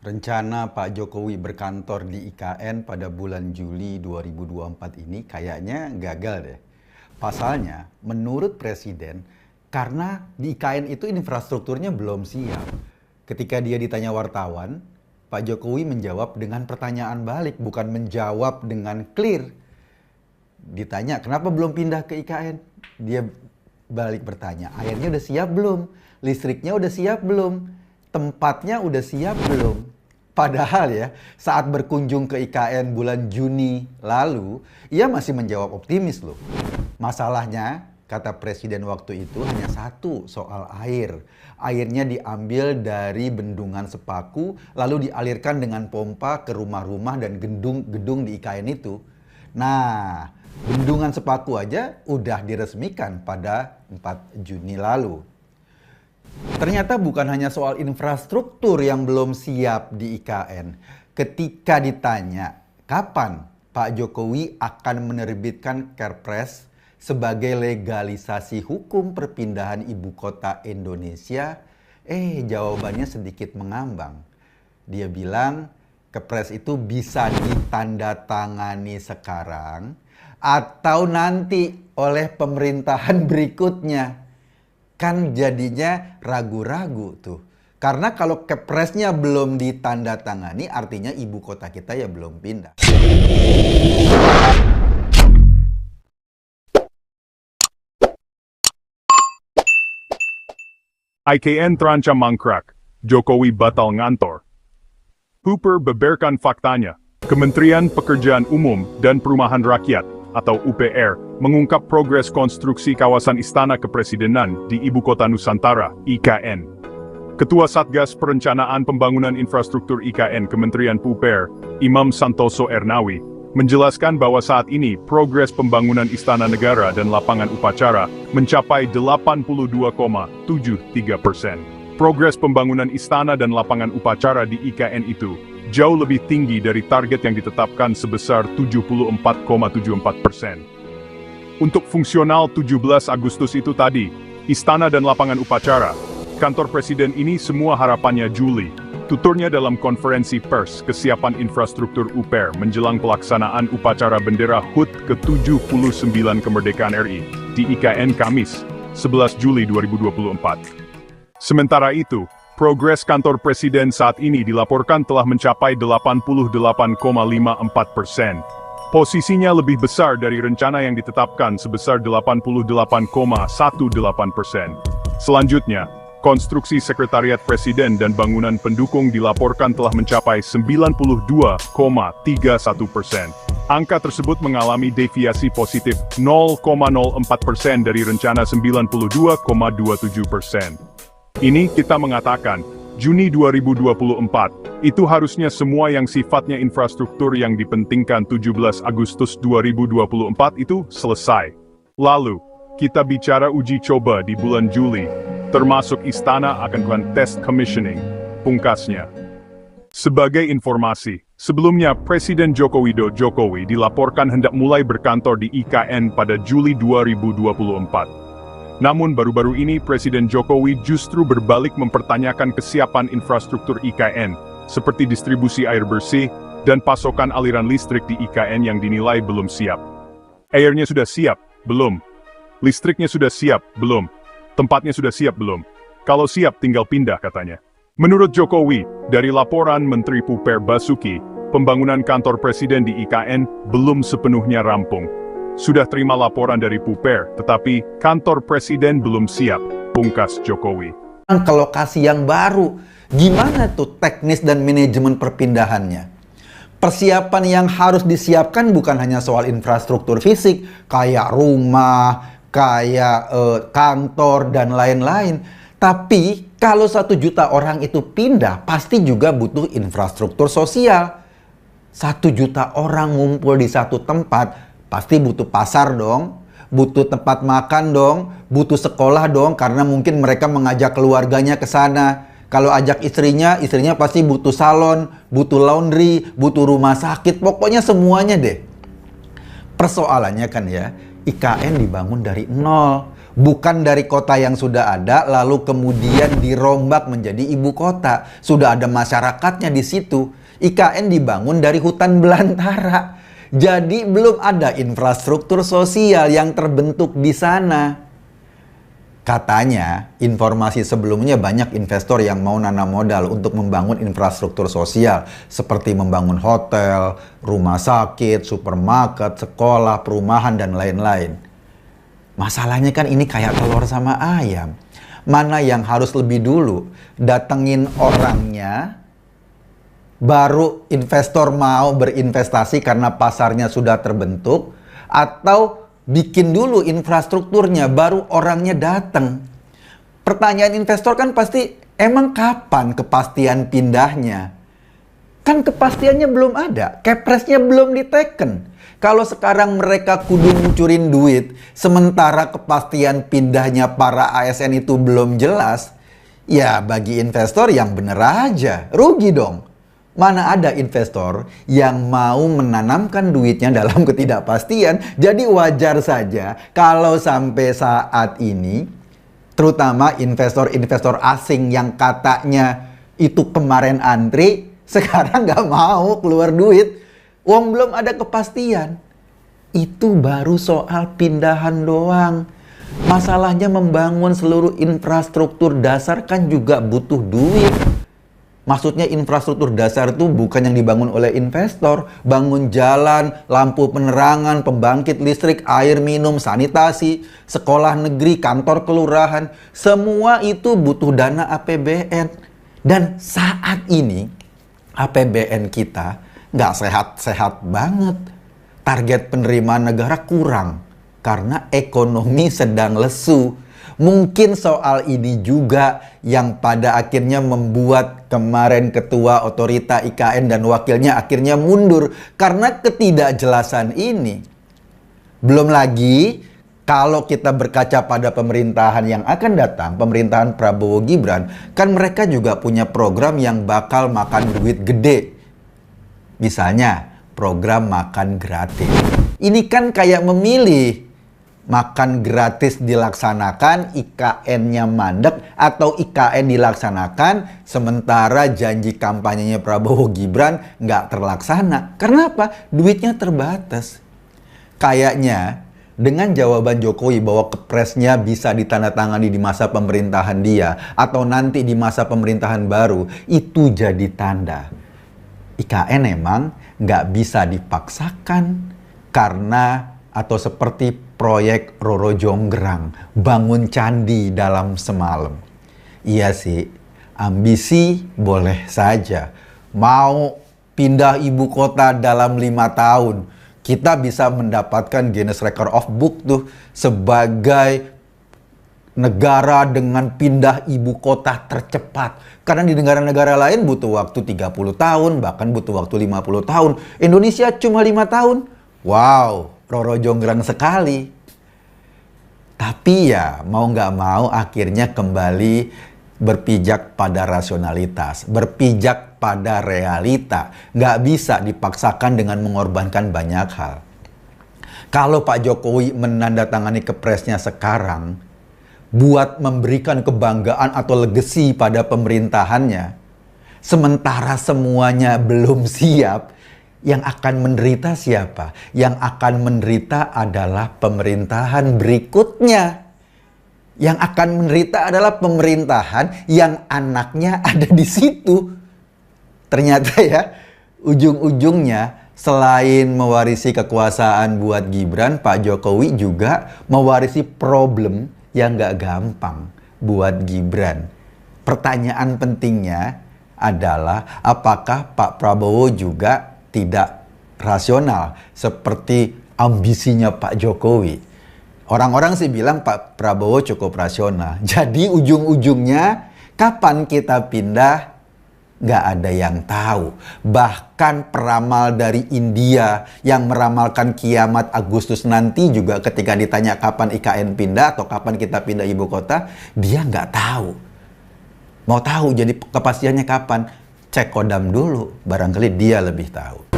Rencana Pak Jokowi berkantor di IKN pada bulan Juli 2024 ini kayaknya gagal deh. Pasalnya, menurut Presiden, karena di IKN itu infrastrukturnya belum siap. Ketika dia ditanya wartawan, Pak Jokowi menjawab dengan pertanyaan balik, bukan menjawab dengan clear. Ditanya, kenapa belum pindah ke IKN? Dia balik bertanya, airnya udah siap belum? Listriknya udah siap belum? Tempatnya udah siap belum? Padahal ya, saat berkunjung ke IKN bulan Juni lalu, ia masih menjawab optimis loh. Masalahnya, kata Presiden waktu itu hanya satu, soal air. Airnya diambil dari bendungan Sepaku, lalu dialirkan dengan pompa ke rumah-rumah dan gedung di IKN itu. Nah, bendungan Sepaku aja udah diresmikan pada 4 Juni lalu. Ternyata bukan hanya soal infrastruktur yang belum siap di IKN. Ketika ditanya kapan Pak Jokowi akan menerbitkan Kepres sebagai legalisasi hukum perpindahan ibu kota Indonesia, jawabannya sedikit mengambang. Dia bilang Kepres itu bisa ditandatangani sekarang atau nanti oleh pemerintahan berikutnya. Kan jadinya ragu-ragu tuh. Karena kalau Kepresnya belum ditandatangani, artinya ibu kota kita ya belum pindah. IKN terancam mangkrak, Jokowi batal ngantor. Hooper beberkan faktanya. Kementerian Pekerjaan Umum dan Perumahan Rakyat atau UPR mengungkap progres konstruksi kawasan Istana Kepresidenan di Ibu Kota Nusantara, IKN. Ketua Satgas Perencanaan Pembangunan Infrastruktur IKN Kementerian PUPR, Imam Santoso Ernawi, menjelaskan bahwa saat ini progres pembangunan Istana Negara dan lapangan upacara mencapai 82,73%. Progres pembangunan istana dan lapangan upacara di IKN itu jauh lebih tinggi dari target yang ditetapkan sebesar 74,74%. Untuk fungsional 17 Agustus itu tadi, istana dan lapangan upacara, kantor presiden ini semua harapannya Juli. Tuturnya dalam konferensi pers kesiapan infrastruktur UPR menjelang pelaksanaan upacara bendera HUT ke-79 kemerdekaan RI di IKN Kamis, 11 Juli 2024. Sementara itu, progres kantor presiden saat ini dilaporkan telah mencapai 88,54%. Posisinya lebih besar dari rencana yang ditetapkan sebesar 88,18%. Selanjutnya, konstruksi Sekretariat Presiden dan bangunan pendukung dilaporkan telah mencapai 92,31%. Angka tersebut mengalami deviasi positif 0,04% dari rencana 92,27%. Ini kita mengatakan, Juni 2024, itu harusnya semua yang sifatnya infrastruktur yang dipentingkan 17 Agustus 2024 itu selesai. Lalu, kita bicara uji coba di bulan Juli, termasuk istana akan melakukan test commissioning, pungkasnya. Sebagai informasi, sebelumnya Presiden Joko Widodo dilaporkan hendak mulai berkantor di IKN pada Juli 2024. Namun baru-baru ini Presiden Jokowi justru berbalik mempertanyakan kesiapan infrastruktur IKN, seperti distribusi air bersih dan pasokan aliran listrik di IKN yang dinilai belum siap. Airnya sudah siap? Belum. Listriknya sudah siap? Belum. Tempatnya sudah siap? Belum. Kalau siap tinggal pindah katanya. Menurut Jokowi, dari laporan Menteri PUPR Basuki, pembangunan kantor presiden di IKN belum sepenuhnya rampung. Sudah terima laporan dari PUPR, tetapi kantor presiden belum siap, pungkas Jokowi. Ke lokasi yang baru, gimana tuh teknis dan manajemen perpindahannya? Persiapan yang harus disiapkan bukan hanya soal infrastruktur fisik, kayak rumah, kayak kantor, dan lain-lain. Tapi kalau 1 juta orang itu pindah, pasti juga butuh infrastruktur sosial. 1 juta orang ngumpul di satu tempat, pasti butuh pasar dong, butuh tempat makan dong, butuh sekolah dong, karena mungkin mereka mengajak keluarganya ke sana. Kalau ajak istrinya pasti butuh salon, butuh laundry, butuh rumah sakit, pokoknya semuanya deh. Persoalannya kan ya, IKN dibangun dari nol. Bukan dari kota yang sudah ada, lalu kemudian dirombak menjadi ibu kota. Sudah ada masyarakatnya di situ. IKN dibangun dari hutan belantara. Jadi belum ada infrastruktur sosial yang terbentuk di sana. Katanya, informasi sebelumnya banyak investor yang mau nanam modal untuk membangun infrastruktur sosial seperti membangun hotel, rumah sakit, supermarket, sekolah, perumahan, dan lain-lain. Masalahnya kan ini kayak telur sama ayam. Mana yang harus lebih dulu? Datengin orangnya, baru investor mau berinvestasi karena pasarnya sudah terbentuk, atau bikin dulu infrastrukturnya, baru orangnya datang. Pertanyaan investor kan pasti, emang kapan kepastian pindahnya? Kan kepastiannya belum ada, kepresnya belum diteken. Kalau sekarang mereka kudu ngucurin duit, sementara kepastian pindahnya para ASN itu belum jelas, ya bagi investor yang bener aja, rugi dong. Mana ada investor yang mau menanamkan duitnya dalam ketidakpastian. Jadi wajar saja kalau sampai saat ini, terutama investor-investor asing yang katanya itu kemarin antri, sekarang nggak mau keluar duit. Wong belum ada kepastian. Itu baru soal pindahan doang. Masalahnya membangun seluruh infrastruktur dasar kan juga butuh duit. Maksudnya infrastruktur dasar itu bukan yang dibangun oleh investor. Bangun jalan, lampu penerangan, pembangkit listrik, air minum, sanitasi, sekolah negeri, kantor kelurahan. Semua itu butuh dana APBN. Dan saat ini APBN kita nggak sehat-sehat banget. Target penerimaan negara kurang karena ekonomi sedang lesu. Mungkin soal ini juga yang pada akhirnya membuat kemarin Ketua Otorita IKN dan wakilnya akhirnya mundur karena ketidakjelasan ini. Belum lagi kalau kita berkaca pada pemerintahan yang akan datang, pemerintahan Prabowo Gibran, kan mereka juga punya program yang bakal makan duit gede. Misalnya program makan gratis. Ini kan kayak memilih makan gratis dilaksanakan, IKN-nya mandek, atau IKN dilaksanakan, sementara janji kampanyenya Prabowo Gibran nggak terlaksana. Karena apa? Duitnya terbatas. Kayaknya dengan jawaban Jokowi bahwa kepresnya bisa ditandatangani di masa pemerintahan dia, atau nanti di masa pemerintahan baru, itu jadi tanda IKN emang nggak bisa dipaksakan karena atau seperti proyek Roro Jonggrang, bangun candi dalam semalam. Iya sih, ambisi boleh saja. Mau pindah ibu kota dalam 5 tahun, kita bisa mendapatkan Guinness Record of Book tuh sebagai negara dengan pindah ibu kota tercepat. Karena di negara-negara lain butuh waktu 30 tahun, bahkan butuh waktu 50 tahun. Indonesia cuma 5 tahun. Wow, Roro Jonggrang sekali. Tapi ya mau nggak mau akhirnya kembali berpijak pada rasionalitas, berpijak pada realita. Nggak bisa dipaksakan dengan mengorbankan banyak hal. Kalau Pak Jokowi menandatangani kepresnya sekarang, buat memberikan kebanggaan atau legacy pada pemerintahannya, sementara semuanya belum siap, yang akan menderita siapa? Yang akan menderita adalah pemerintahan berikutnya. Yang akan menderita adalah pemerintahan yang anaknya ada di situ. Ternyata ya, ujung-ujungnya selain mewarisi kekuasaan buat Gibran, Pak Jokowi juga mewarisi problem yang gak gampang buat Gibran. Pertanyaan pentingnya adalah apakah Pak Prabowo juga tidak rasional seperti ambisinya Pak Jokowi. Orang-orang sih bilang Pak Prabowo cukup rasional. Jadi ujung-ujungnya kapan kita pindah? Gak ada yang tahu. Bahkan peramal dari India yang meramalkan kiamat Agustus nanti juga ketika ditanya kapan IKN pindah atau kapan kita pindah ibu kota, dia nggak tahu. Mau tahu jadi kepastiannya kapan? Cek Kodam dulu, barangkali dia lebih tahu.